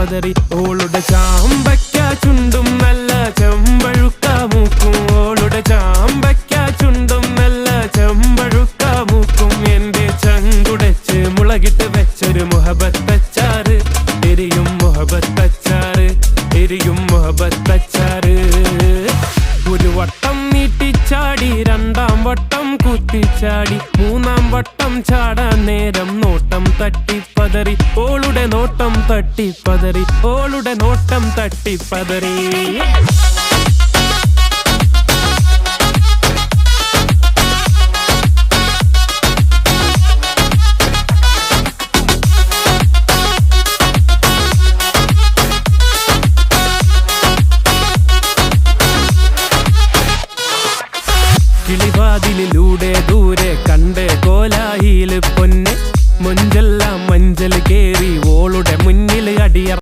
തട്ടിപ്പതറി. ഓളുടെ ചാമ്പയ്ക്ക ചുണ്ടും നല്ല ചെമ്പഴുക്ക മൂക്കും. ഓളുടെ ചാമ്പയ്ക്ക ചുണ്ടും നല്ല ചെമ്പഴുക്ക മൂക്കും. എന്റെ ചങ്കുടച്ച് മുളകിട്ട് വെച്ചൊരു മുഹബത്തച്ചാറ്. എരിയും മുഹബത്തച്ചാറ്, എരിയും മുഹബത്തച്ചാറ്. ഒരു വട്ടം നീട്ടിച്ചാടി, രണ്ടാം വട്ടം കുത്തിച്ചാടി, മൂന്നാം വട്ടം ചാടാൻ നേരം നോട്ടം തട്ടിപ്പതറി. ഓളുടെ നോട്ടം തട്ടിപ്പതറി, ഓളുടെ നോട്ടം തട്ടിപ്പതറി.